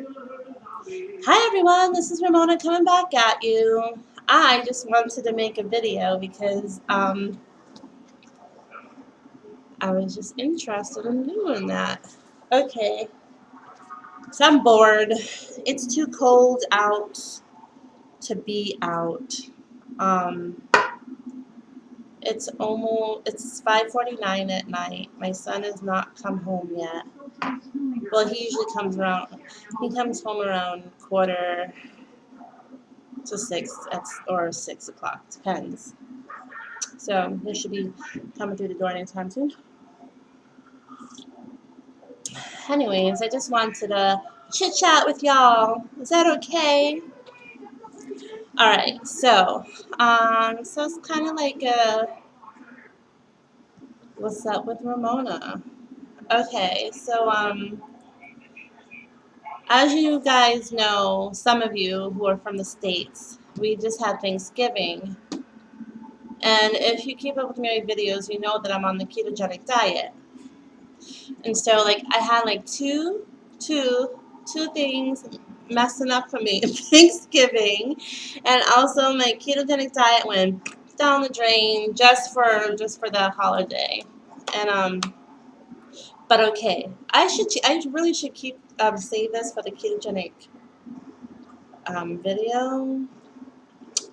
Hi everyone, this is Ramona coming back at you. I just wanted to make a video because I was just interested in doing that. Okay, so I'm bored. It's too cold out to be out. Um, it's 5:49 at night. My son has not come home yet. Well, he usually comes around. He comes home around quarter to six, or 6 o'clock, depends. So he should be coming through the door anytime soon. Anyways, I just wanted to chit chat with y'all. Is that okay? All right. So it's kind of like what's up with Ramona? Okay. As you guys know, some of you who are from the States, we just had Thanksgiving. And if you keep up with my videos, you know that I'm on the ketogenic diet. And so, like, I had like two things messing up for me: Thanksgiving, and also my ketogenic diet went down the drain just for the holiday. And but okay, I really should keep save this for the ketogenic video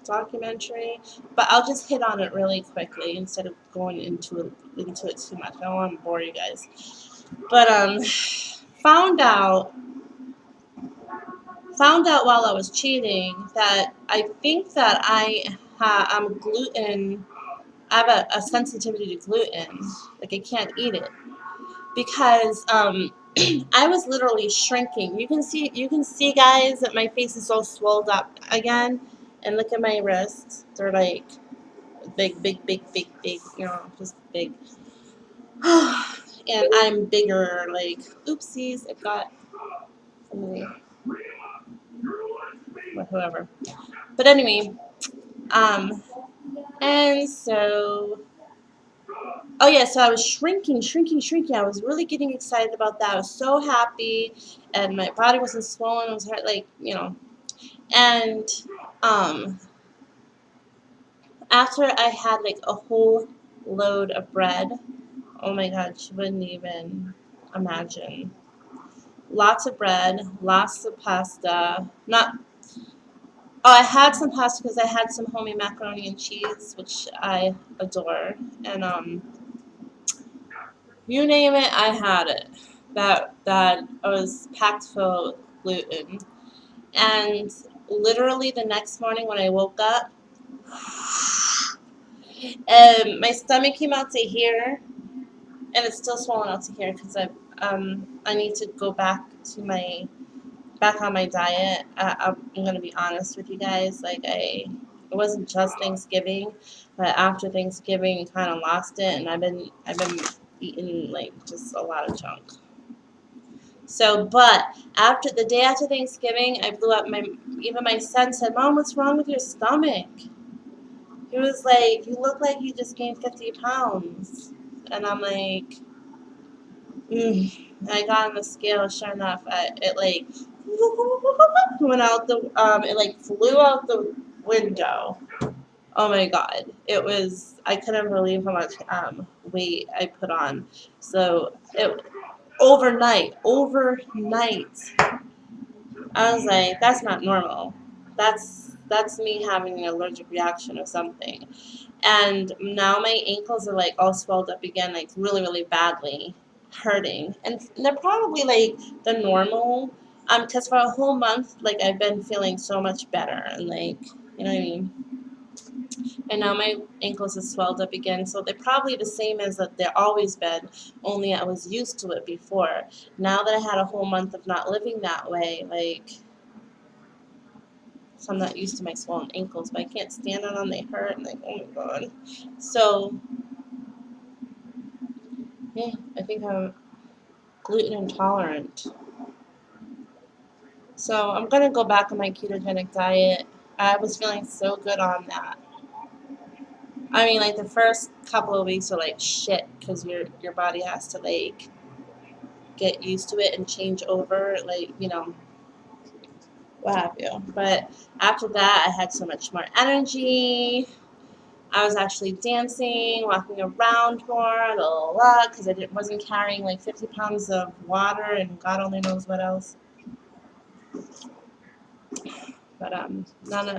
documentary. But I'll just hit on it really quickly instead of going into it too much. I don't want to bore you guys. But found out found out while I was cheating that I think that I'm gluten. I have a sensitivity to gluten. Like I can't eat it because I was literally shrinking. You can see, guys, that my face is all swelled up again, and look at my wrists. They're like big, big, big, big, big. Just big. And I'm bigger. Like, oopsies, I've got somebody, whoever. But anyway, um, and so, oh yeah, so I was shrinking, shrinking, shrinking. I was really getting excited about that. I was so happy, and my body wasn't swollen. It was hurt, and um, after I had like a whole load of bread, oh my God, you wouldn't even imagine. Lots of bread, lots of pasta. Not, oh, I had some pasta because I had some homemade macaroni and cheese, which I adore, and you name it, I had it. That was packed full of gluten. And literally the next morning when I woke up, my stomach came out to here, and it's still swollen out to here because I need to go back on my diet. I'm gonna be honest with you guys. Like it wasn't just Thanksgiving, but after Thanksgiving, kind of lost it, and I've been eating like just a lot of junk. So, but after the day after Thanksgiving, I blew up even my son said, "Mom, what's wrong with your stomach?" He was like, "You look like you just gained 50 pounds." And I'm like, I got on the scale, sure enough, it like went out it like flew out the window. Oh my God. I couldn't believe how much weight I put on. So, overnight, I was like, that's not normal. That's me having an allergic reaction or something. And now my ankles are like all swelled up again, like really, really badly, hurting. And they're probably like the normal, because for a whole month, like I've been feeling so much better, and like, you know what I mean. And now my ankles are swelled up again, so they're probably the same as that they've always been. Only I was used to it before. Now that I had a whole month of not living that way, like, so I'm not used to my swollen ankles, but I can't stand on them. They hurt, and like, oh my God. So yeah, I think I'm gluten intolerant. So I'm gonna go back on my ketogenic diet. I was feeling so good on that. I mean, like the first couple of weeks are like shit because your body has to like get used to it and change over, like, what have you. But after that, I had so much more energy. I was actually dancing, walking around more, because wasn't carrying like 50 pounds of water and God only knows what else. But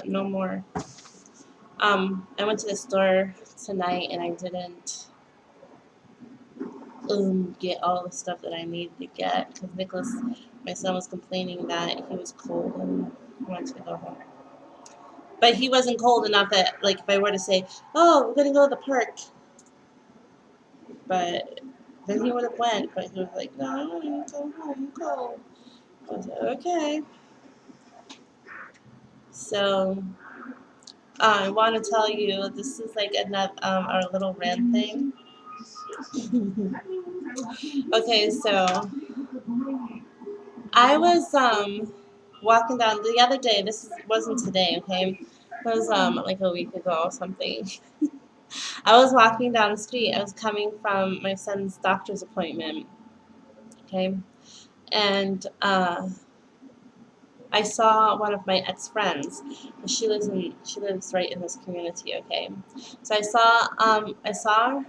no more. I went to the store tonight and I didn't get all the stuff that I needed to get because Nicholas, my son, was complaining that he was cold and he wanted to go home. But he wasn't cold enough that, like, if I were to say, "Oh, we're gonna go to the park," but then he would have went. But he was like, "No, I don't want to go home. I'm cold." I was like, "Okay." So I want to tell you this is like another our little rant thing. Okay, so I was walking down the other day. Wasn't today, okay? It was like a week ago or something. I was walking down the street. I was coming from my son's doctor's appointment, okay? And I saw one of my ex-friends. She lives right in this community, okay? So I saw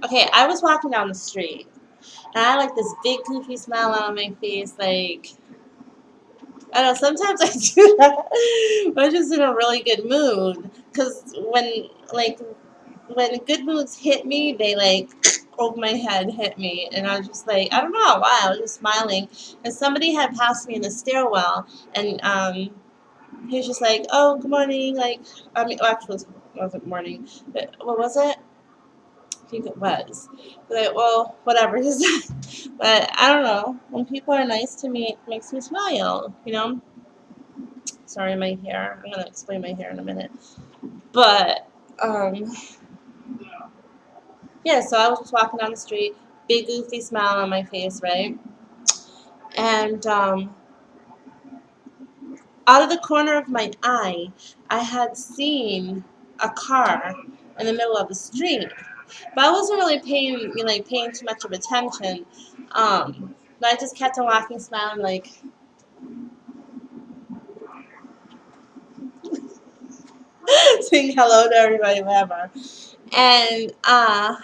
okay, I was walking down the street and I had like this big goofy smile on my face, like I don't know, sometimes I do that. But I'm just in a really good mood. Cause when good moods hit me, they like over my head hit me, and I was just like, I don't know why, I was just smiling, and somebody had passed me in the stairwell, and he was just like, "Oh, good morning," like, I mean, well, actually, it wasn't morning, but what was it? I think it was. Like, well, whatever he said, but I don't know. When people are nice to me, it makes me smile, you know. Sorry, my hair. I'm gonna explain my hair in a minute, but um. Yeah, so I was just walking down the street, big goofy smile on my face, right? And out of the corner of my eye, I had seen a car in the middle of the street, but I wasn't really paying too much of attention. But I just kept on walking, smiling, like saying hello to everybody, whatever. And all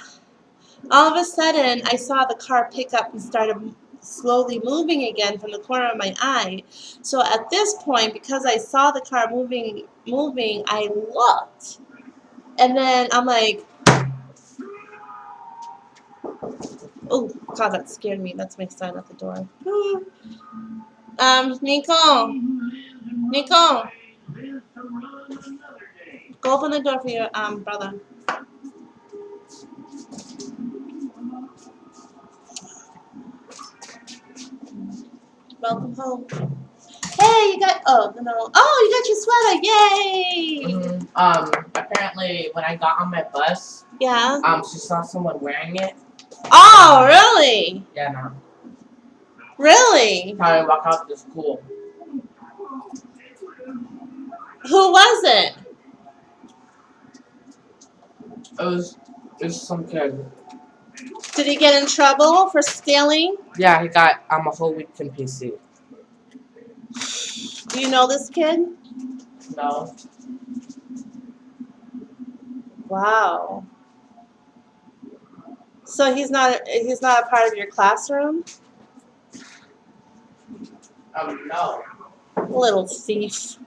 of a sudden, I saw the car pick up and started slowly moving again from the corner of my eye. So at this point, because I saw the car moving, I looked, and then I'm like, "Oh God, that scared me." That's my son at the door. Nico, Nico, go open the door for your brother. Welcome home. Hey, you got no. Oh, you got your sweater! Yay! Apparently, when I got on my bus, Yeah. she saw someone wearing it. Oh, really? Yeah, no. Really? Probably walk out to school. Who was it? It was some kid. Did he get in trouble for stealing? Yeah, he got a whole week in PC. Do you know this kid? No. Wow. So he's not a part of your classroom? No. Little thief.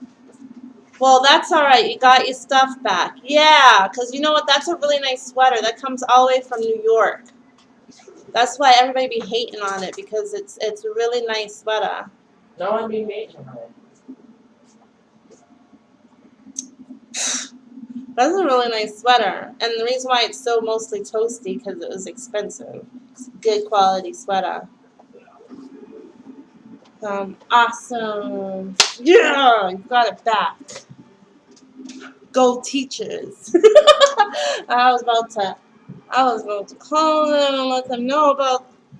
Well, that's all right. You got your stuff back. Yeah, because you know what? That's a really nice sweater. That comes all the way from New York. That's why everybody be hating on it, because it's a really nice sweater. No one be hating on it. That's a really nice sweater. And the reason why it's so mostly toasty, because it was expensive. It's a good quality sweater. Awesome. Yeah, you got it back. Go teachers. I was about to call them and let them know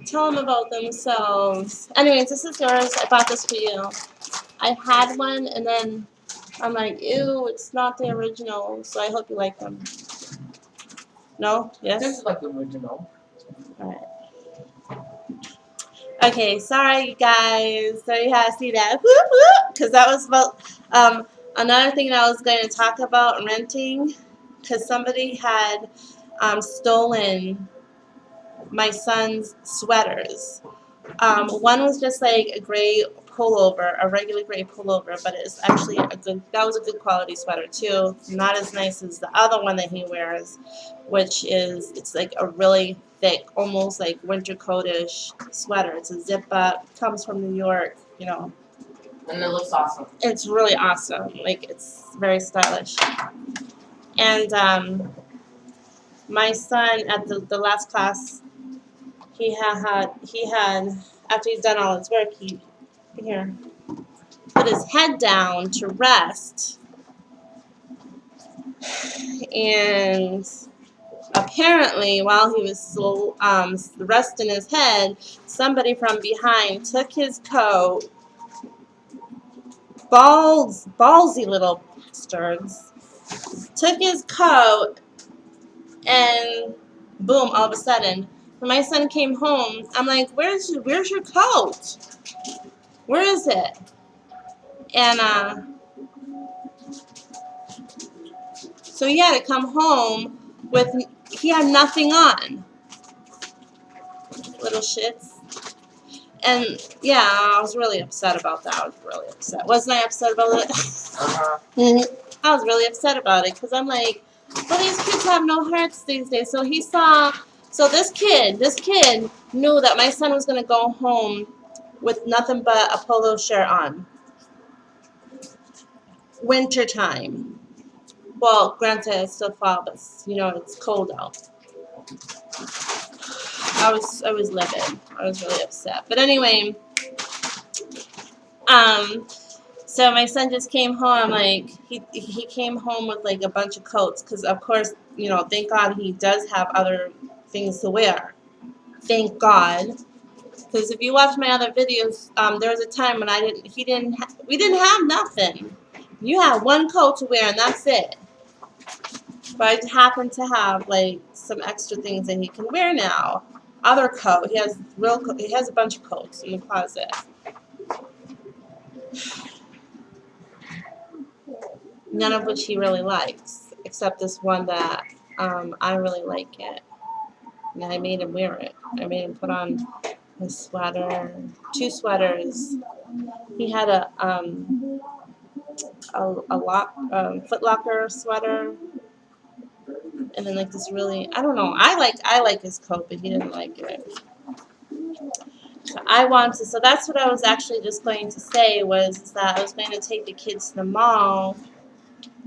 tell them about themselves. Anyways, this is yours. I bought this for you. I had one and then I'm like, ew, it's not the original, so I hope you like them. No? Yes? This is like the original. Alright. Okay, sorry you guys. So you had to see that. Because that was about another thing that I was going to talk about renting. Because somebody had stolen my son's sweaters. One was just like a gray pullover, a regular gray pullover, but it's actually a good. That was a good quality sweater too. Not as nice as the other one that he wears, which is it's like a really thick, almost like winter coatish sweater. It's a zip up. Comes from New York. You know, And it looks awesome. it's really awesome. Like it's very stylish. And my son at the last class, he had after he'd done all his work, he here put his head down to rest, and apparently while he was still resting his head, somebody from behind took his coat, ballsy little bastards, took his coat, and boom, all of a sudden, when my son came home, I'm like, where's your coat? Where is it? And so he had to come home with, he had nothing on. Little shits. And yeah, I was really upset about that. I was really upset. Wasn't I upset about it? I was really upset about it because I'm like, well, these kids have no hearts these days. So he saw, so this kid knew that my son was going to go home with nothing but a polo shirt on. Winter time. Well, granted, it's still fall, but you know it's cold out. I was livid. I was really upset. But anyway, so my son just came home. Like he came home with like a bunch of coats because of course thank God he does have other things to wear. Thank God. Because if you watch my other videos, there was a time when we didn't have nothing. You have one coat to wear and that's it. But I happen to have like some extra things that he can wear now. Other coat. He has a bunch of coats in the closet. None of which he really likes, except this one that I really like it. And I made him wear it. I made him put on his sweater, two sweaters. He had a Foot Locker sweater, and then like this really, I don't know. I like his coat, but he didn't like it. So that's what I was actually just going to say was that I was going to take the kids to the mall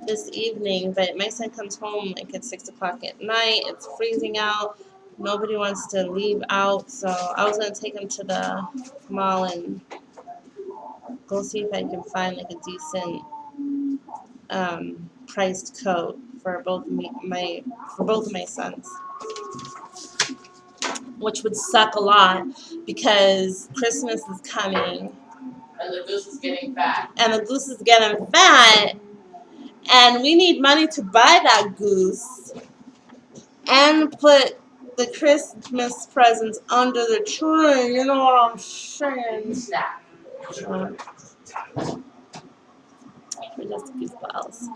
this evening, but my son comes home like at 6 o'clock at night. It's freezing out. Nobody wants to leave out, so I was gonna take him to the mall and go see if I can find like a decent priced coat for both of my sons, which would suck a lot because Christmas is coming. And the goose is getting fat. And the goose is getting fat, and we need money to buy that goose and put the Christmas presents under the tree. You know what I'm saying? Snap. We're just goofballs.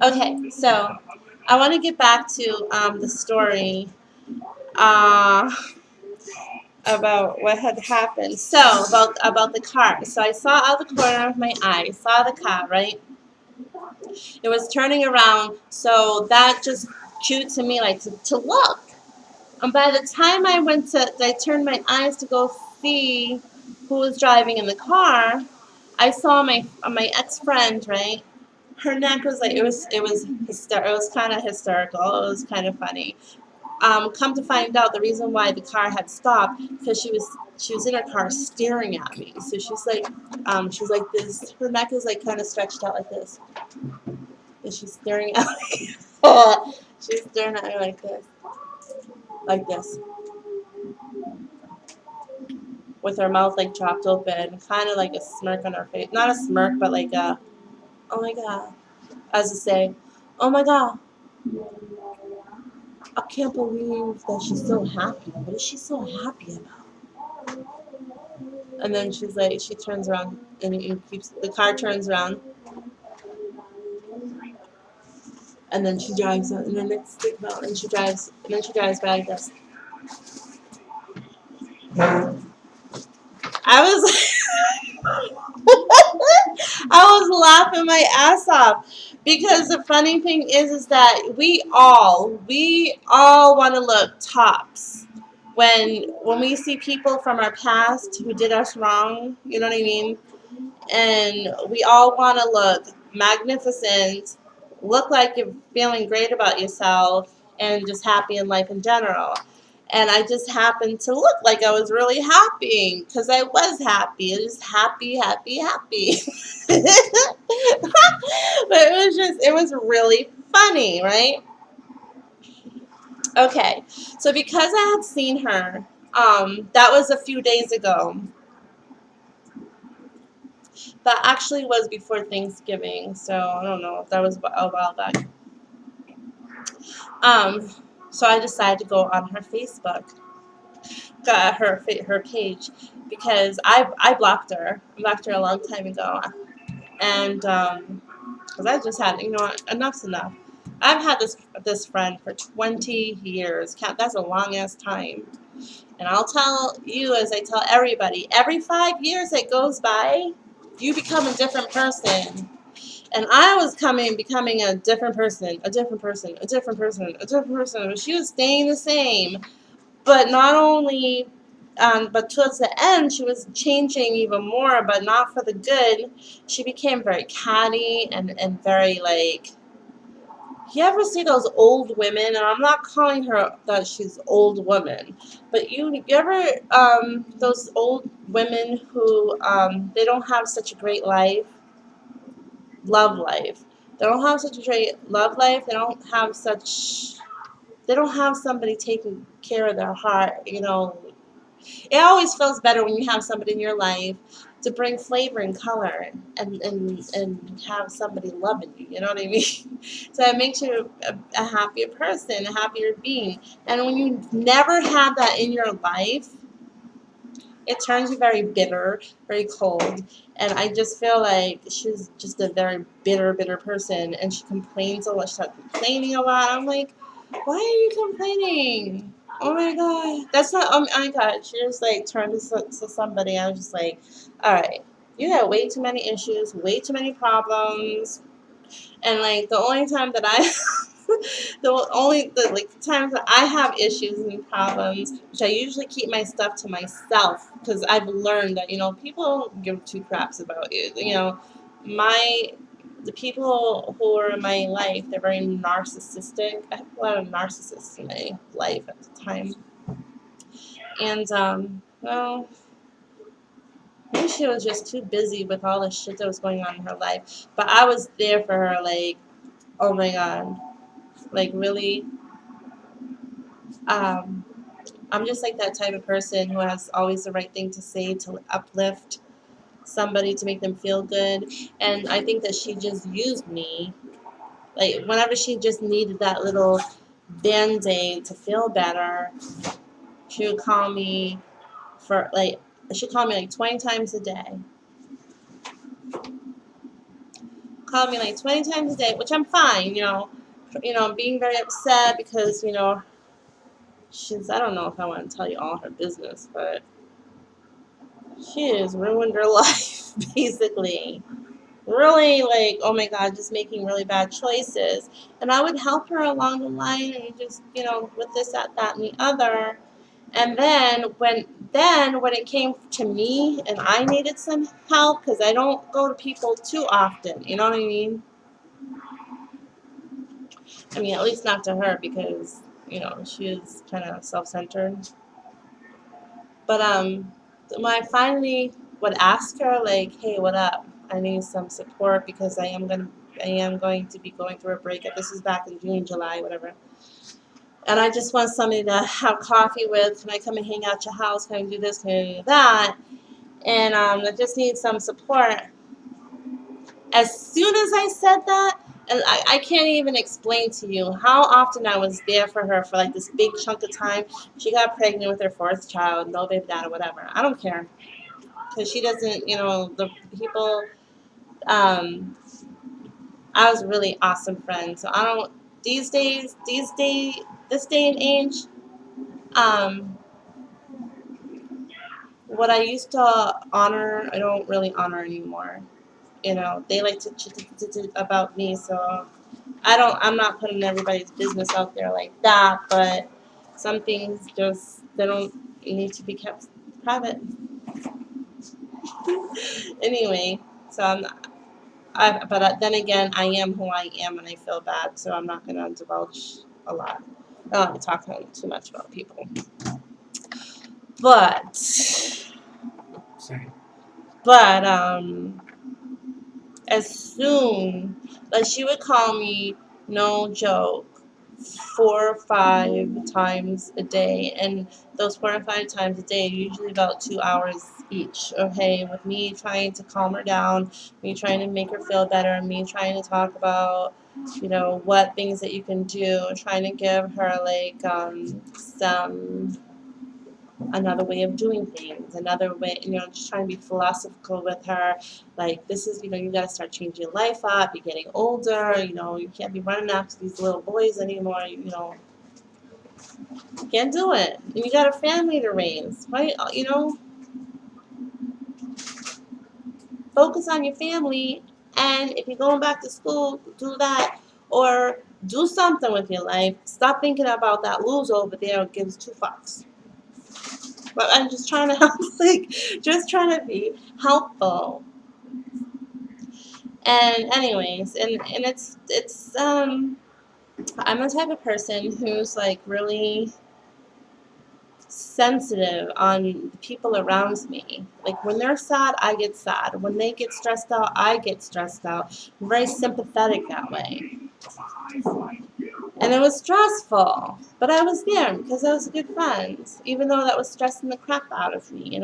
Okay, so I want to get back to the story about what had happened. So about the car. So I saw out the corner of my eye. I saw the car, right? It was turning around, so that just cued to me like to look. And by the time I turned my eyes to go see who was driving in the car, I saw my ex-friend, right? Her neck was like it was kind of hysterical. It was kind of funny. Come to find out, the reason why the car had stopped because she was in her car staring at me. So she's like this. Her neck is like kind of stretched out like this, and she's staring at me. She's staring at me like this, with her mouth like chopped open, kind of like a smirk on her face. Not a smirk, but like a, oh my god, as to say, oh my god, I can't believe that she's so happy. What is she so happy about? And then she's like, she turns around and it keeps, the car turns around and then she drives on, and then it's stick belt and she drives, and then she drives by like this. I was I was laughing my ass off because the funny thing is that we all want to look tops when we see people from our past who did us wrong, you know what I mean? And we all want to look magnificent, look like you're feeling great about yourself, and just happy in life in general. And I just happened to look like I was really happy because I was happy. I was just happy, happy, happy. But it was really funny, right? Okay, so because I had seen her, that was a few days ago. That actually was before Thanksgiving, so I don't know if that was a while back. Um, so I decided to go on her Facebook, got her page, because I blocked her. I blocked her a long time ago, and because I just had, you know what, enough's enough. I've had this friend for 20 years. Count, that's a long ass time. And I'll tell you, as I tell everybody, every 5 years that goes by, you become a different person. And I was becoming a different person, a different person, a different person, a different person. But she was staying the same. But not only, but towards the end, she was changing even more, but not for the good. She became very catty and very like, you ever see those old women? And I'm not calling her that she's old woman, but you ever those old women who they don't have such a great love life. They don't have such a great love life. They don't have somebody taking care of their heart. You know, it always feels better when you have somebody in your life to bring flavor and color and have somebody loving you. You know what I mean? So it makes you a happier person, a happier being. And when you never had that in your life, it turns you very bitter, very cold. And I just feel like she's just a very bitter, bitter person. And she complains a lot. She starts complaining a lot. I'm like, why are you complaining? Oh my god. That's not, oh my god. She just like turned to somebody. I was just like, all right, you have way too many issues, way too many problems. And like the only time that I the like times that I have issues and problems, which I usually keep my stuff to myself because I've learned that, you know, people don't give two craps about you. You know, my the people who are in my life, they're very narcissistic. I have a lot of narcissists in my life at the time. And well, maybe she was just too busy with all the shit that was going on in her life. But I was there for her, like, oh my god. Like really, um, I'm just like that type of person who has always the right thing to say to uplift somebody to make them feel good. And I think that she just used me. Like whenever she just needed that little band-aid to feel better, she would call me for like she'd call me like 20 times a day. Call me like 20 times a day, which I'm fine, you know. You know, being very upset because, you know, she's I don't know if I want to tell you all her business, but she has ruined her life, basically. Really, like, oh my God, just making really bad choices. And I would help her along the line and just, you know, with this, that, and the other. And then when it came to me and I needed some help, because I don't go to people too often, you know what I mean? I mean, at least not to her because, you know, she is kind of self-centered. But when I finally would ask her, like, "Hey, what up? I need some support because I am going to be going through a breakup. This is back in June, July, whatever. And I just want somebody to have coffee with. Can I come and hang out at your house? Can I do this? Can I do that? And I just need some support." As soon as I said that, and I can't even explain to you how often I was there for her for like this big chunk of time. She got pregnant with her fourth child, no baby dad or whatever. I don't care. because she doesn't, the people. Um, I was a really awesome friend, so I don't. This day and age, um, what I used to honor, I don't really honor anymore. They like to chit about me, so I'm not putting everybody's business out there like that, but some things just, they don't need to be kept private. Anyway, so but then again, I am who I am and I feel bad, so I'm not going to divulge a lot. I don't like to talk too much about people. But, Sorry. but, as soon, like, she would call me, no joke, 4 or 5 times a day, and those 4 or 5 times a day, usually about 2 hours each, okay, with me trying to calm her down, me trying to make her feel better, me trying to talk about, what things that you can do, trying to give her, like, another way of doing things, another way, just trying to be philosophical with her. Like, this is, you got to start changing your life up. You're getting older, you can't be running after these little boys anymore, you can't do it. And you got a family to raise, right? Focus on your family, and if you're going back to school, do that, or do something with your life. Stop thinking about that loser over there who gives two fucks. But I'm just trying to help, like, just trying to be helpful. And anyways, and I'm the type of person who's like really sensitive on the people around me. Like, when they're sad, I get sad. When they get stressed out, I get stressed out. I'm very sympathetic that way. And it was stressful, but I was there because I was a good friend, even though that was stressing the crap out of me.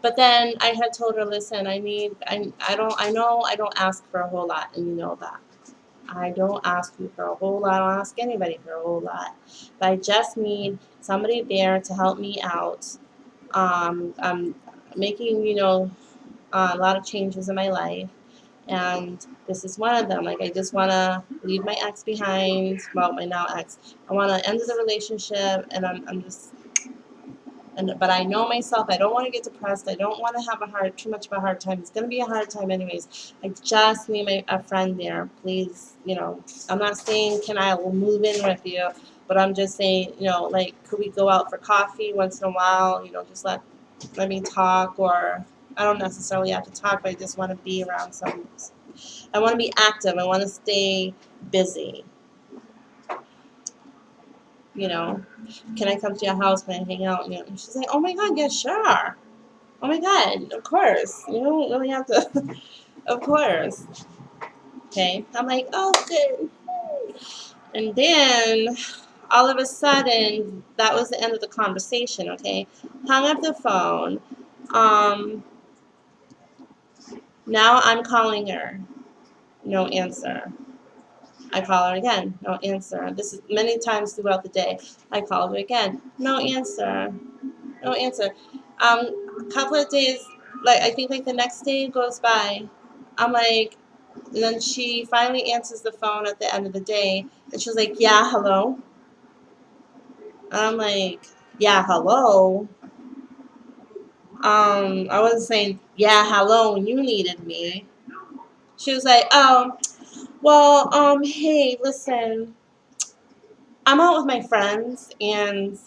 But then I had told her, listen, I know I don't ask for a whole lot, and you know that. I don't ask you for a whole lot. I don't ask anybody for a whole lot. But I just need somebody there to help me out. I'm making, a lot of changes in my life. And this is one of them. Like, I just want to leave my ex behind. Well, my now ex. I want to end the relationship, and I'm just. But I know myself. I don't want to get depressed. I don't want to have too much of a hard time. It's going to be a hard time anyways. I just need a friend there, please. I'm not saying will move in with you, but I'm just saying, like, could we go out for coffee once in a while? Just let me talk, or I don't necessarily have to talk, but I just want to be around some. I want to be active. I want to stay busy. Can I come to your house? Can I hang out? And she's like, oh my God, yeah, sure. Oh my God, of course. You don't really have to. Of course. Okay. I'm like, oh, good. And then all of a sudden, that was the end of the conversation. Okay. Hung up the phone. Now I'm calling her. No answer. I call her again. No answer. This is many times throughout the day. I called her again. No answer. No answer. A couple of days, like, I think like the next day goes by. I'm like, and then she finally answers the phone at the end of the day, and she's like, yeah, hello. And I'm like, yeah, hello. I wasn't saying, yeah, hello when you needed me. She was like, oh, well, hey, listen, I'm out with my friends, and,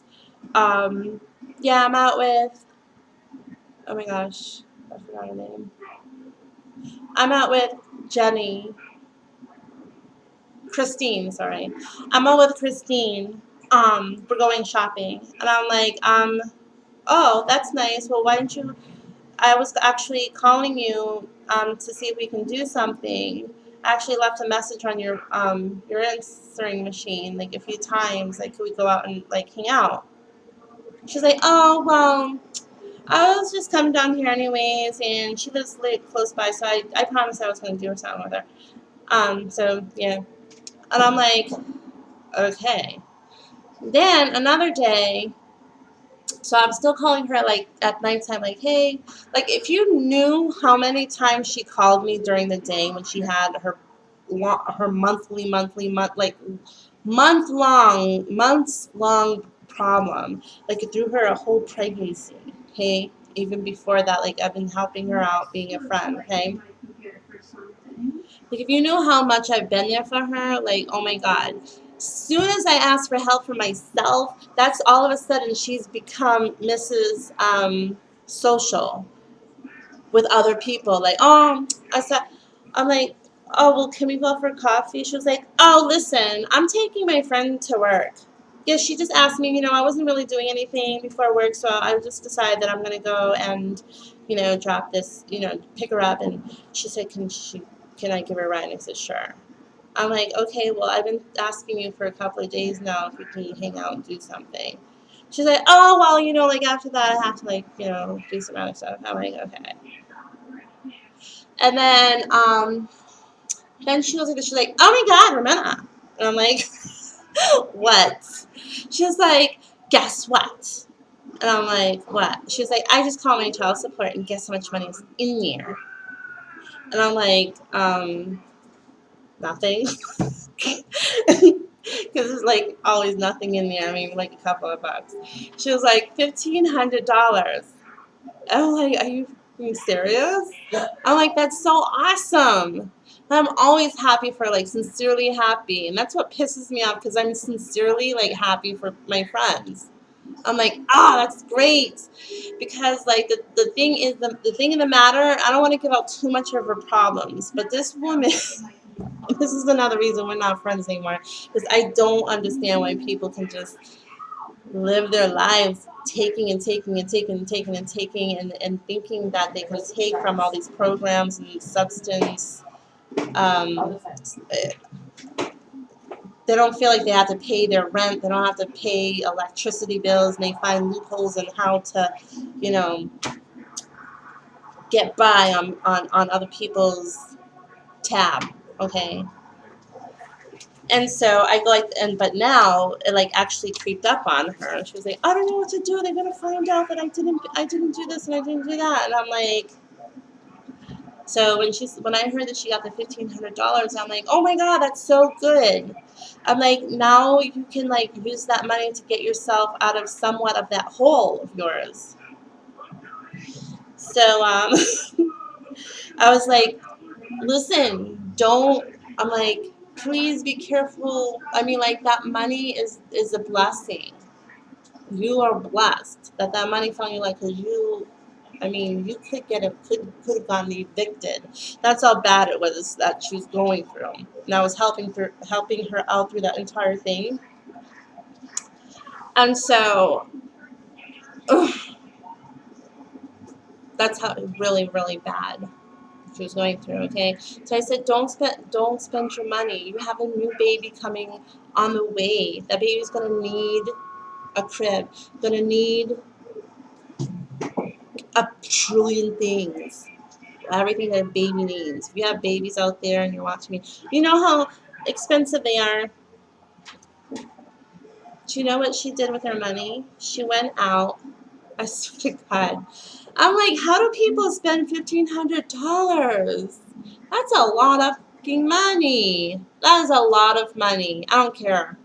yeah, I'm out with, oh my gosh, I forgot her name. I'm out with Jenny. Christine, sorry. I'm out with Christine. We're going shopping. And I'm like, oh, that's nice. Well, why don't you, I was actually calling you, to see if we can do something. I actually left a message on your answering machine, like, a few times. Like, could we go out and, like, hang out? She's like, oh, well, I was just coming down here anyways, and she lives, like, close by, so I promised I was going to do something with her. So, yeah. And I'm like, okay. Then another day, So I'm still calling her like at nighttime, like, hey, like if you knew how many times she called me during the day when she had her months long problem, like it threw her a whole pregnancy. Okay, even before that, like I've been helping her out, being a friend. Okay, like if you knew how much I've been there for her, like oh my God. Soon as I ask for help for myself, that's all of a sudden she's become Mrs. Social with other people. Like, oh, I'm like, oh, well, can we go for coffee? She was like, oh, listen, I'm taking my friend to work. Yeah, she just asked me, I wasn't really doing anything before work, so I just decided that I'm going to go and, drop this, pick her up. And she said, can I give her a ride? And I said, sure. I'm like, okay, well, I've been asking you for a couple of days now if we can hang out and do something. She's like, oh, well, like after that I have to do some other stuff. I'm like, okay. And then she was like, oh my God, Ramona. And I'm like, what? She was like, guess what? And I'm like, what? She was like, I just called my child support and guess how much money is in there? And I'm like, nothing. Because there's like always nothing in there. I mean, like a couple of bucks. She was like, $1,500. I'm like, are you serious? I'm like, that's so awesome. I'm always happy for, like, sincerely happy. And that's what pisses me off because I'm sincerely, like, happy for my friends. I'm like, that's great. Because, like, the thing is, the thing in the matter, I don't want to give out too much of her problems. But this woman, this is another reason we're not friends anymore. Because I don't understand why people can just live their lives taking and taking and taking and taking and taking and thinking that they can take from all these programs and substance. They don't feel like they have to pay their rent. They don't have to pay electricity bills, and they find loopholes in how to, get by on other people's tab. Okay. And so I go but now it like actually creeped up on her. She was like, I don't know what to do. They're gonna find out that I didn't do this and I didn't do that. And I'm like, so when I heard that she got the $1,500, I'm like, oh my God, that's so good. I'm like, now you can like use that money to get yourself out of somewhat of that hole of yours. So I was like, listen, I'm like, please be careful. I mean, like that money is a blessing. You are blessed that money found you, like, because you could have gotten evicted. That's how bad it was that she was going through. And I was helping her out through that entire thing. And so, ugh, that's how really, really bad she was going through. Okay, so I said, don't spend your money. You have a new baby coming on the way. That baby's gonna need a crib. Gonna need a trillion things. Everything that a baby needs. If you have babies out there and you're watching me, you know how expensive they are. Do you know what she did with her money? She went out. I swear to God. I'm like, how do people spend $1,500? That's a lot of fucking money. That is a lot of money. I don't care.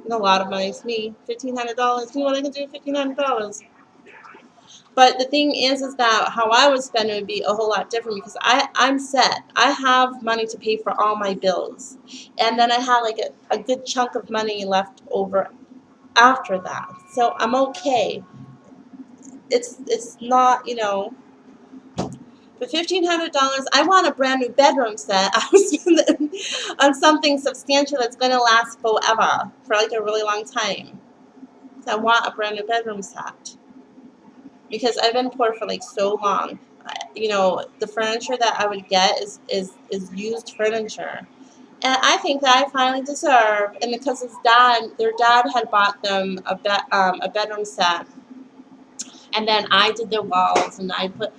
It's a lot of money to me. $1,500. You know what I can do with $1,500? But the thing is that how I would spend it would be a whole lot different because I'm set. I have money to pay for all my bills. And then I have like a good chunk of money left over after that. So I'm okay. It's not, for $1,500, I want a brand new bedroom set. I was spending on something substantial that's going to last forever, for like a really long time. So I want a brand new bedroom set. Because I've been poor for like so long. The furniture that I would get is used furniture. And I think that I finally deserve, and because their dad had bought them a bedroom set, and then I did their walls, and I put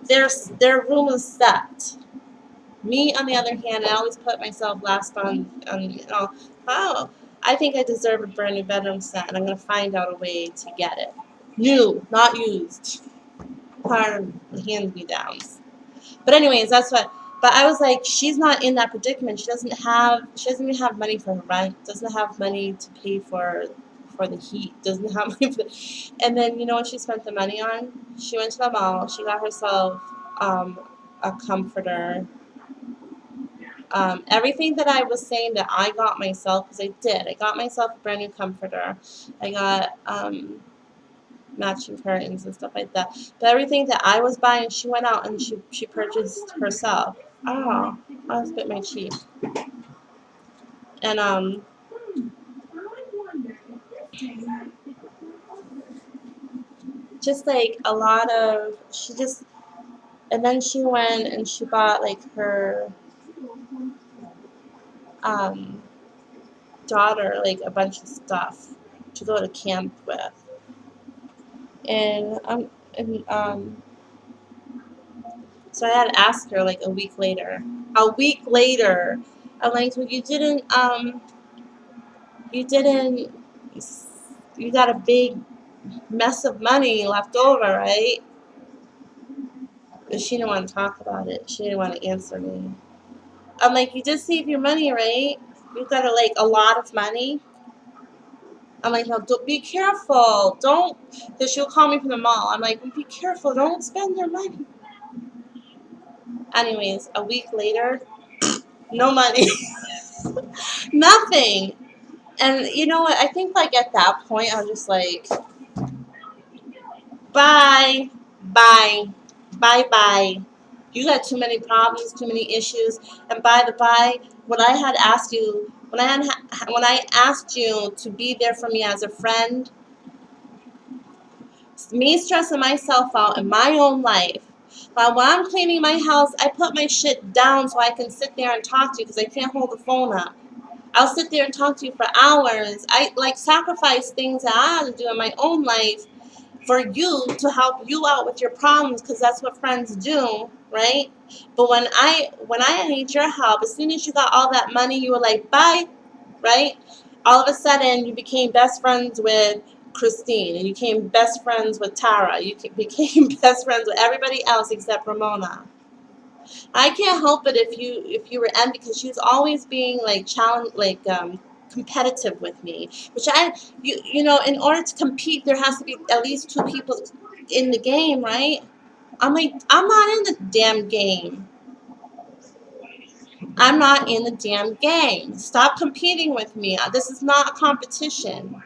their room was set. Me, on the other hand, I always put myself last on I think I deserve a brand new bedroom set, and I'm gonna find out a way to get it. New, not used. Hard hand-me-downs. But anyways, that's what. But I was like, she's not in that predicament. She doesn't even have money for her rent. Doesn't have money to pay for the heat. Doesn't have money for the, and then you know what she spent the money on? She went to the mall. She got herself a comforter. Everything that I was saying that I got myself, because I did. I got myself a brand new comforter. I got matching curtains and stuff like that. But everything that I was buying, she went out and she purchased herself. Oh, I was bit my cheek. And just like a lot of she just and then she went and she bought like her um daughter like a bunch of stuff to go to camp with. And so I had to ask her like a week later. A week later, I'm like, well, you didn't, you got a big mess of money left over, right? But she didn't want to talk about it. She didn't want to answer me. I'm like, you just save your money, right? You got like a lot of money. I'm like, no, don't, be careful. Don't, because she'll call me from the mall. I'm like, be careful. Don't spend your money. Anyways, a week later, no money. Nothing. And you know what? I think like at that point, I was just like, bye, bye, bye, bye. You got too many problems, too many issues. And by the by, when I had asked you, when I asked you to be there for me as a friend, me stressing myself out in my own life. But when I'm cleaning my house, I put my shit down so I can sit there and talk to you because I can't hold the phone up. I'll sit there and talk to you for hours. I like sacrifice things that I have to do in my own life for you to help you out with your problems because that's what friends do, right? But when I need your help, as soon as you got all that money, you were like, bye, right? All of a sudden, you became best friends with Christine, and you became best friends with Tara. You became best friends with everybody else except Ramona. I can't help it if you were envy because she was always being like competitive with me, which you know in order to compete there has to be at least two people in the game, right? I'm like I'm not in the damn game. I'm not in the damn game. Stop competing with me. This is not a competition.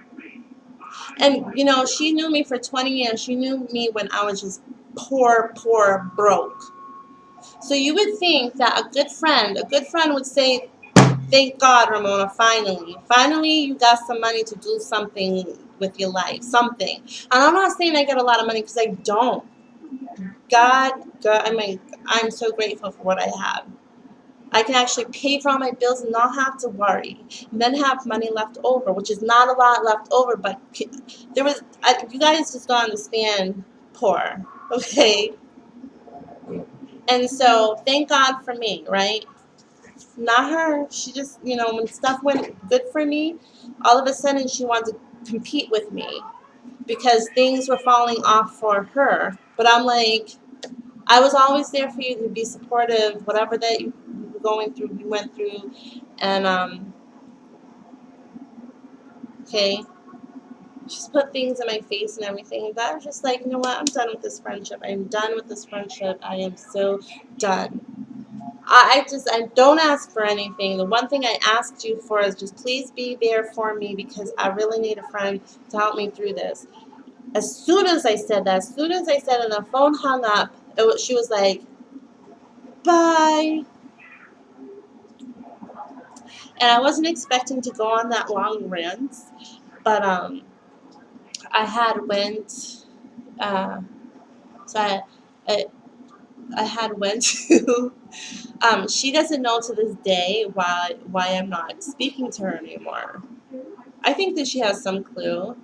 And you know she knew me for 20 years. She knew me when I was just poor, broke. So you would think that a good friend would say, thank God, Ramona, finally. Finally, you got some money to do something with your life. Something. And I'm not saying I get a lot of money because I don't. God, I mean, I'm so grateful for what I have. I can actually pay for all my bills and not have to worry. And then have money left over, which is not a lot left over, but you guys just don't understand poor, okay? And so, thank God for me, right? Not her. She just, you know, when stuff went good for me, all of a sudden she wanted to compete with me because things were falling off for her. But I'm like, I was always there for you to be supportive, whatever that you were going through, you went through. And, okay, just put things in my face and everything. But I was just like, you know what? I'm done with this friendship. I'm done with this friendship. I am so done. I don't ask for anything. The one thing I asked you for is just please be there for me because I really need a friend to help me through this. As soon as I said that, as soon as I said it, and the phone hung up, she was like, bye. And I wasn't expecting to go on that long rant, but I had went, uh, so I, I had went to, she doesn't know to this day why I'm not speaking to her anymore. I think that she has some clue,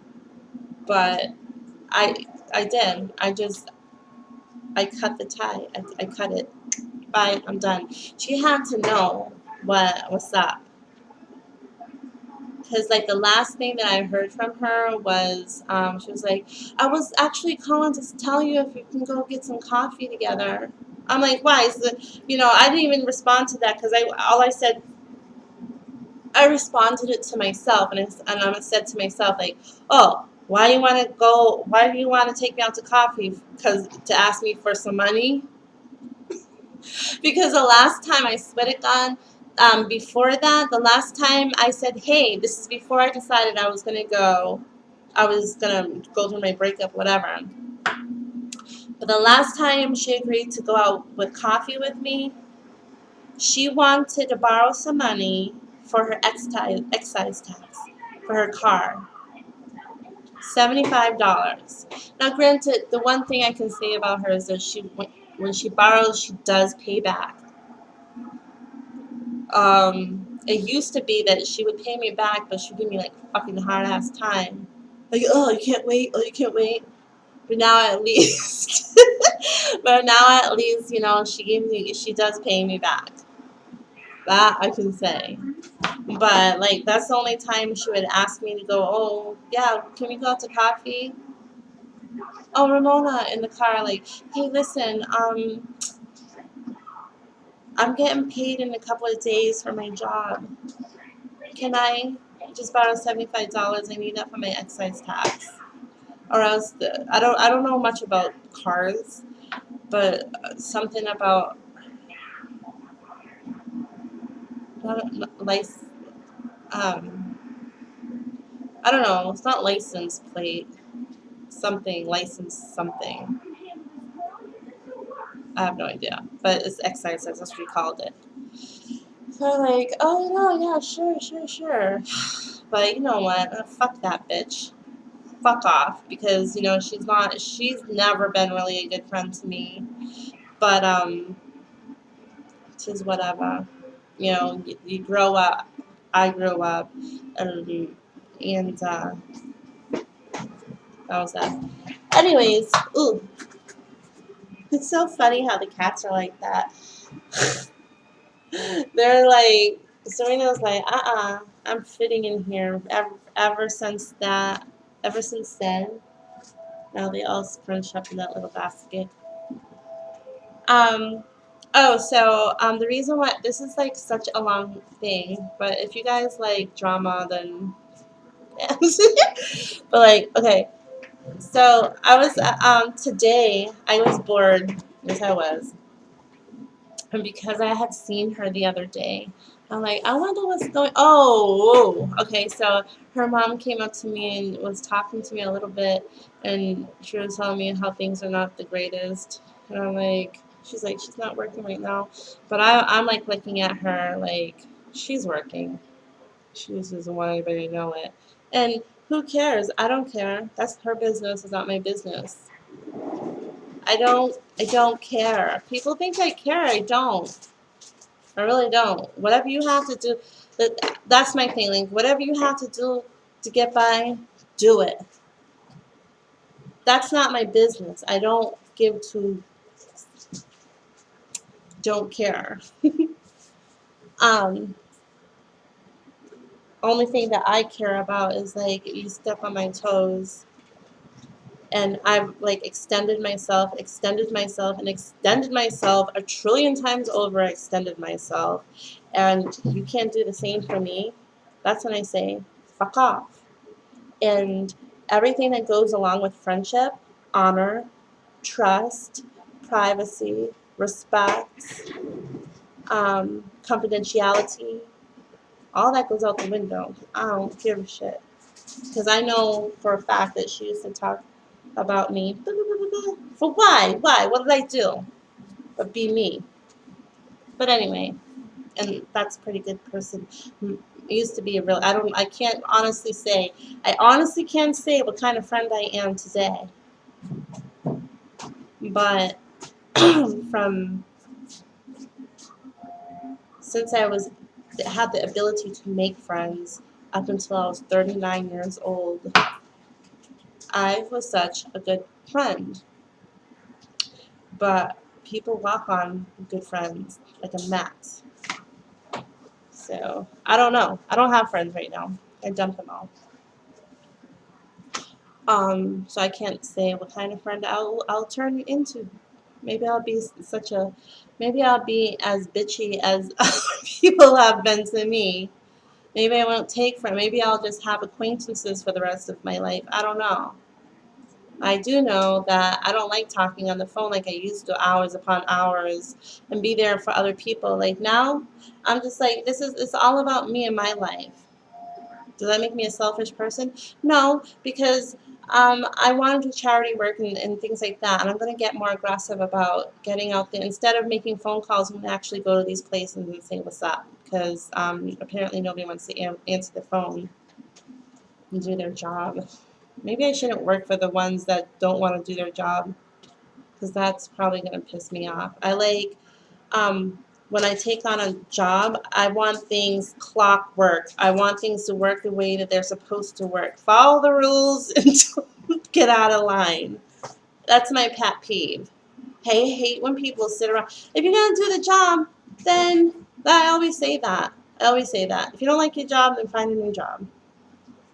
but I I did. I cut the tie. I cut it. Bye. I'm done. She had to know what's up. Because like the last thing that I heard from her was she was like, I was actually calling to tell you if you can go get some coffee together. I'm like, why? So, I didn't even respond to that because I said, I responded it to myself, and I said to myself like, oh, why do you want to go? Why do you want to take me out to coffee? Because to ask me for some money? Because the last time, I swear to God, before that, the last time I said, hey, this is before I decided I was gonna go through my breakup, whatever. But the last time she agreed to go out with coffee with me, she wanted to borrow some money for her excise tax for her car. $75. Now, granted, the one thing I can say about her is that when she borrows, she does pay back. It used to be that she would pay me back, but she'd give me like fucking hard ass time. Like, oh, you can't wait. Oh, you can't wait. But now at least, she does pay me back. That I can say. But like, that's the only time she would ask me to go. Oh, yeah, can we go out to coffee? Oh, Ramona in the car, like, hey, listen, I'm getting paid in a couple of days for my job. Can I just borrow $75? I need that for my excise tax. Or else, I don't know much about cars, but something about license. Um, I don't know. It's not license plate. Something license something. I have no idea, but it's excise tax. That's what we called it. So like, oh no, yeah, sure. But you know what? Fuck that bitch. Fuck off, because she's never been really a good friend to me. But tis whatever. You grow up. I grew up, and that was that. Anyways, ooh, it's so funny how the cats are like that. They're like, Serena's like, I'm fitting in here. Ever since that, ever since then, now they all scrunch up in that little basket. Um, the reason why this is like such a long thing, but if you guys like drama, then but like, okay, so I was today I was bored, yes I was, and because I had seen her the other day, I'm like, I wonder what's going. Oh, okay, so her mom came up to me and was talking to me a little bit, and she was telling me how things are not the greatest, and I'm like, she's not working right now, but I'm like looking at her like she's working. She just doesn't want anybody to know it, and who cares? I don't care. That's her business. It's not my business. I don't care. People think I care. I don't. I really don't. Whatever you have to do, that's my feeling. Whatever you have to do to get by, do it. That's not my business. I don't don't care. um, Only thing that I care about is like you step on my toes, and I've like extended myself a trillion times over, extended myself, and you can't do the same for me. That's when I say, fuck off. And everything that goes along with friendship, honor, trust, privacy, respect, confidentiality, all that goes out the window. I don't give a shit. Because I know for a fact that she used to talk about me. For why? Why? What did I do? But be me. But anyway, and that's a pretty good person. Used to be a real. I honestly can't say what kind of friend I am today. But from since had the ability to make friends up until I was 39 years old, I was such a good friend. But people walk on good friends like a mat. So I don't know. I don't have friends right now. I dumped them all. So I can't say what kind of friend I'll turn into. Maybe I'll be maybe I'll be as bitchy as people have been to me. Maybe I won't take friends. Maybe I'll just have acquaintances for the rest of my life. I don't know. I do know that I don't like talking on the phone like I used to, hours upon hours, and be there for other people. Like now, I'm just like, it's all about me and my life. Does that make me a selfish person? No, because I want to do charity work and things like that, and I'm going to get more aggressive about getting out there instead of making phone calls. I'm going to actually go to these places and say what's up, because apparently nobody wants to answer the phone and do their job. Maybe I shouldn't work for the ones that don't want to do their job, because that's probably going to piss me off. I like when I take on a job, I want things clockwork. I want things to work the way that they're supposed to work. Follow the rules and don't get out of line. That's my pet peeve. Hey, I hate when people sit around. If you're going to do the job, then I always say that. I always say that. If you don't like your job, then find a new job.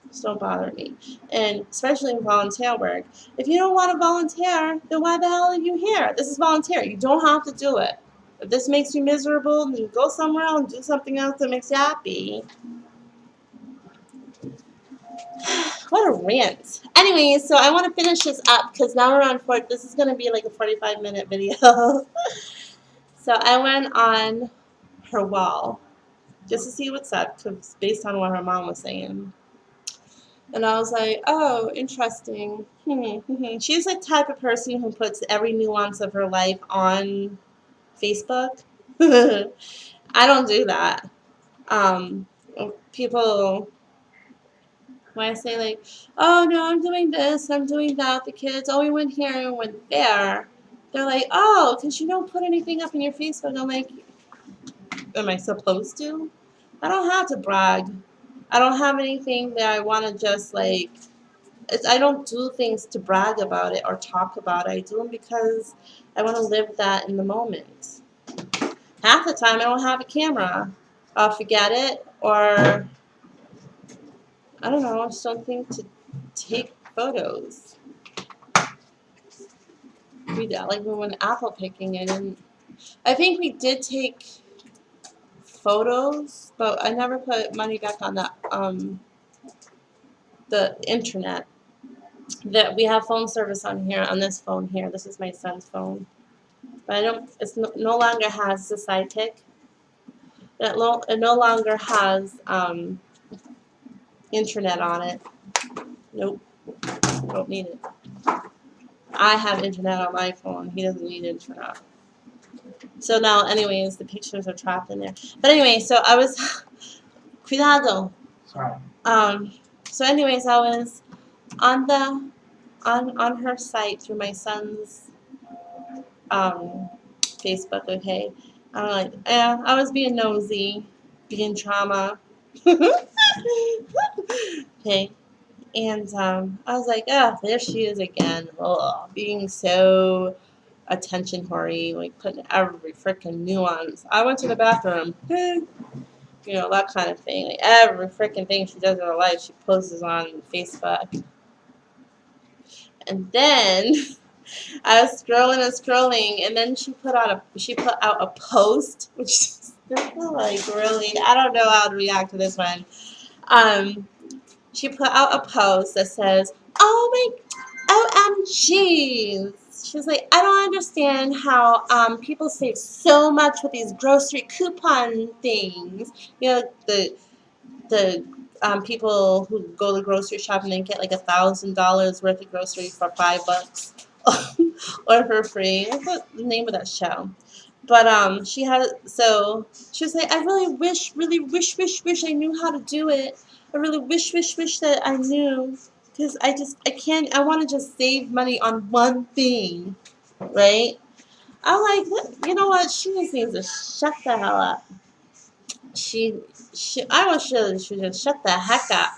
Just don't bother me. And especially in volunteer work. If you don't want to volunteer, then why the hell are you here? This is volunteer. You don't have to do it. If this makes you miserable, then go somewhere else and do something else that makes you happy. What a rant. Anyway, so I want to finish this up because now we're on this is going to be like a 45-minute video. So I went on her wall just to see what's up, because based on what her mom was saying. And I was like, oh, interesting. She's the type of person who puts every nuance of her life on Facebook. I don't do that. People, when I say like, oh no, I'm doing this, I'm doing that, the kids, oh, we went here and went there. They're like, oh, because you don't put anything up in your Facebook. I'm like, am I supposed to? I don't have to brag. I don't have anything that I want to just like, I don't do things to brag about it or talk about it. I do them because I want to live that in the moment. Half the time I don't have a camera. I'll forget it, or I don't know, I just don't think to take photos. Like we went apple picking, I think we did take photos, but I never put money back on the internet. That we have phone service on here, on this phone here. This is my son's phone. But I don't, no longer has the sidekick. It no longer has internet on it. Nope, don't need it. I have internet on my phone. He doesn't need internet. So now, anyways, the pictures are trapped in there. But anyway, so I was, cuidado. Sorry. So anyways, I was on on her site through my son's Facebook. Okay, I'm like, yeah, I was being nosy, being trauma. Okay, and I was like, oh, there she is again. Oh, being so attention whorey, like putting every freaking nuance. I went to the bathroom. You know, that kind of thing. Like every freaking thing she does in her life, she posts on Facebook. And then I was scrolling, and then she put out a post, which is like really, I don't know how to react to this one. She put out a post that says, "Oh my, OMGs." She was like, "I don't understand how people save so much with these grocery coupon things. You know, the people who go to the grocery shop and then get like $1,000 worth of groceries for $5 or for free." What's the name of that show? But she was like, "I really wish I knew how to do it. I really wish that I knew, because I can't. I want to just save money on one thing, right?" I'm like, you know what? She just needs to shut the hell up. I wish she should just shut the heck up,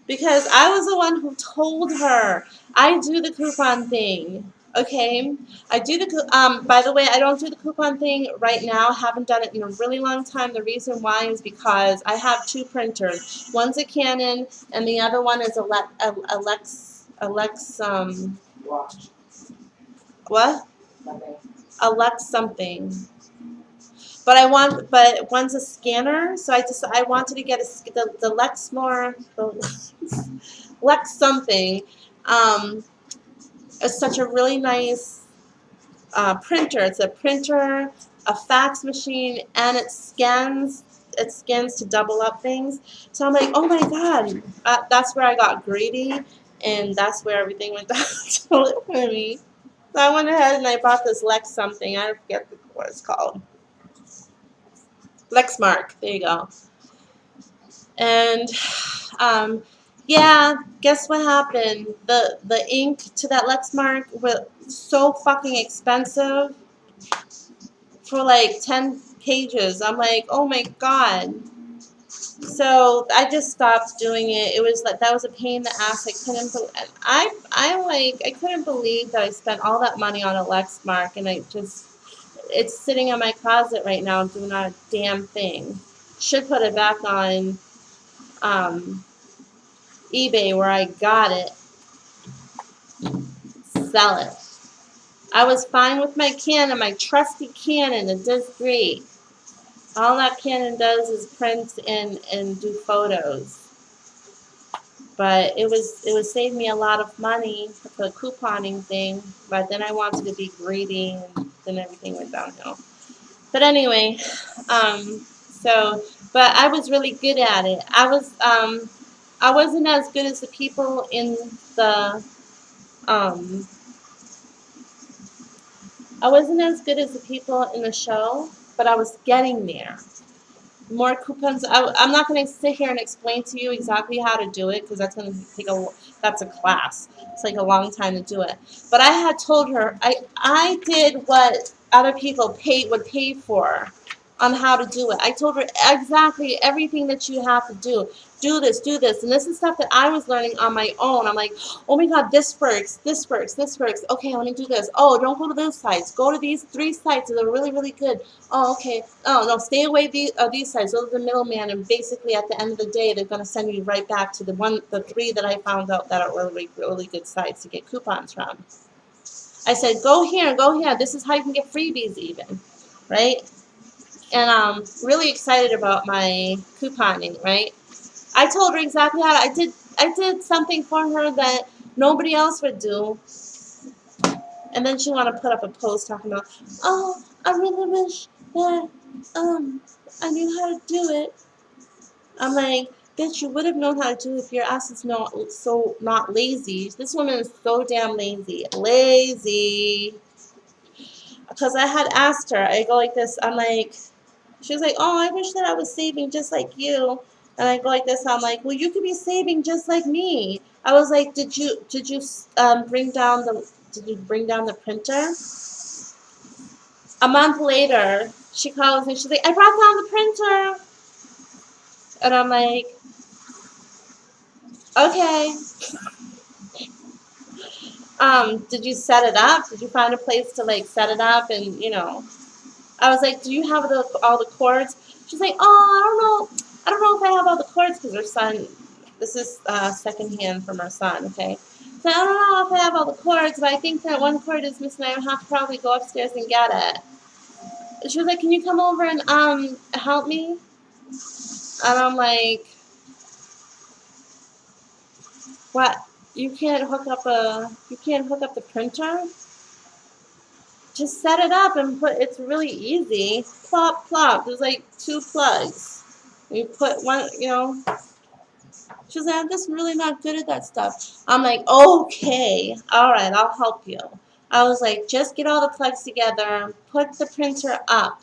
because I was the one who told her I do the coupon thing. Okay, I do the by the way, I don't do the coupon thing right now. Haven't done it in a really long time. The reason why is because I have two printers. One's a Canon, and the other one is Watch. what? Nothing. Alex something. But one's a scanner, so I wanted to get the Lexmore, the Lex something. It's such a really nice printer. It's a printer, a fax machine, and it scans. It scans to double up things. So I'm like, oh my god, that's where I got greedy, and that's where everything went down for me. So I went ahead and I bought this Lex something. I forget what it's called. Lexmark. There you go. And yeah, guess what happened? The ink to that Lexmark was so fucking expensive for like 10 pages. I'm like, oh my god. So I just stopped doing it. It was like that was a pain in the ass. I couldn't believe that I spent all that money on a Lexmark, and it's sitting in my closet right now doing not a damn thing. Should put it back on eBay where I got it, sell it. I was fine with my Canon, my trusty Canon. It does great. All that Canon does is print and do photos. But it was saved me a lot of money for the couponing thing. But then I wanted to be greedy, and then everything went downhill. But anyway, but I was really good at it. I wasn't as good as the people in the um, I wasn't as good as the people in the show, but I was getting there. More coupons. I'm not going to sit here and explain to you exactly how to do it because that's going to take that's a class. It's like a long time to do it. But I had told her I did what other people would pay for on how to do it. I told her exactly everything that you have to do. Do this. And this is stuff that I was learning on my own. I'm like, oh my god, this works. Okay, let me do this. Oh, don't go to those sites. Go to these 3 sites. They're really, really good. Oh, okay. Oh, no, stay away these sites. Those are the middleman. And basically, at the end of the day, they're going to send you right back to the 3 that I found out that are really, really good sites to get coupons from. I said, go here. This is how you can get freebies even, right? And I'm really excited about my couponing, right? I told her exactly how I did something for her that nobody else would do. And then she wanted to put up a post talking about, oh, I really wish that I knew how to do it. I'm like, bitch, you would have known how to do it if your ass is not lazy. This woman is so damn lazy. Lazy. Because I had asked her, I go like this, I'm like, she was like, oh, I wish that I was saving just like you. And I go like this, I'm like, well, you could be saving just like me. I was like, did you bring down the printer? A month later, she calls me, she's like, I brought down the printer. And I'm like, okay. Did you set it up? Did you find a place to like set it up? And I was like, do you have all the cords? She's like, oh, I don't know if I have all the cords because her son, this is secondhand from her son, okay? So I don't know if I have all the cords, but I think that one cord is missing. I have to probably go upstairs and get it. And she was like, can you come over and help me? And I'm like, what? You can't hook up the printer? Just set it up and it's really easy. Plop, plop. There's like 2 plugs. You put one, She's like, I'm just really not good at that stuff. I'm like, okay, all right, I'll help you. I was like, just get all the plugs together, put the printer up,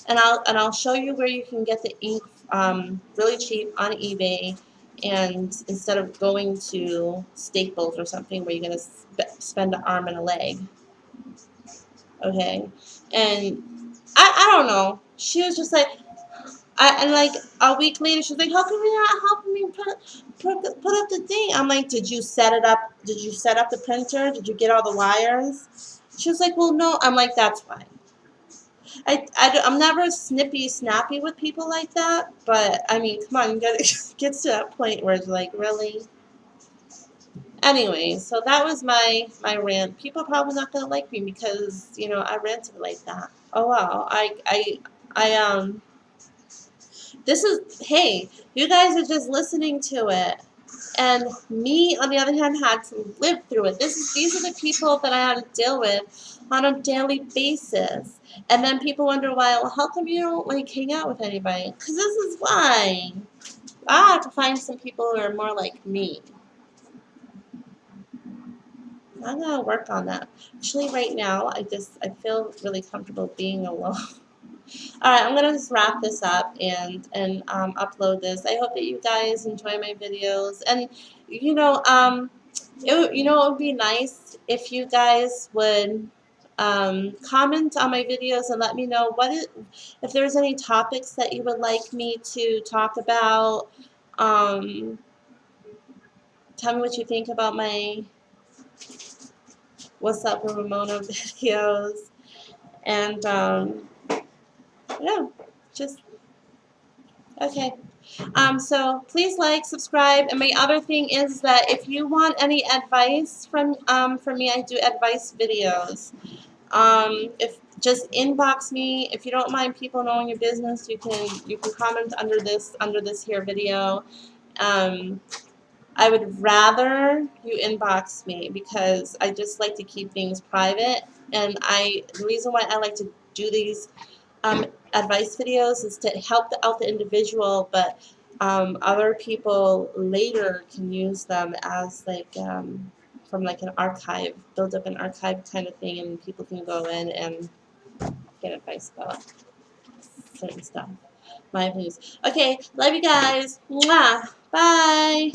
and I'll show you where you can get the ink really cheap on eBay, and instead of going to Staples or something where you're gonna spend an arm and a leg. Okay, and I don't know. She was just like, and like a week later, she's like, how come you're not helping me put up the thing? I'm like, did you set it up? Did you set up the printer? Did you get all the wires? She was like, well, no. I'm like, that's why. I'm never snippy, snappy with people like that, but I mean, come on, gets to that point where it's like, really? Anyway, so that was my rant. People are probably not gonna like me because I ranted like that. Oh wow, I this is, hey, you guys are just listening to it. And me, on the other hand, had to live through it. These are the people that I had to deal with on a daily basis. And then people wonder why, well, how come you don't like hang out with anybody? Because this is why. I have to find some people who are more like me. I'm gonna work on that. Actually, right now, I feel really comfortable being alone. All right, I'm gonna just wrap this up and upload this. I hope that you guys enjoy my videos, and it would be nice if you guys would comment on my videos and let me know if there's any topics that you would like me to talk about. Um, Tell me what you think about my What's Up with Ramona videos, and yeah, just okay. So please like, subscribe, and my other thing is that if you want any advice from me, I do advice videos. If just inbox me. If you don't mind people knowing your business, you can comment under this here video. Um, I would rather you inbox me because I just like to keep things private, and the reason why I like to do these um, advice videos is to help out the individual, but other people later can use them as from like an archive, build up an archive kind of thing, and people can go in and get advice about certain stuff. My opinions. Okay, love you guys. Mwah. Bye.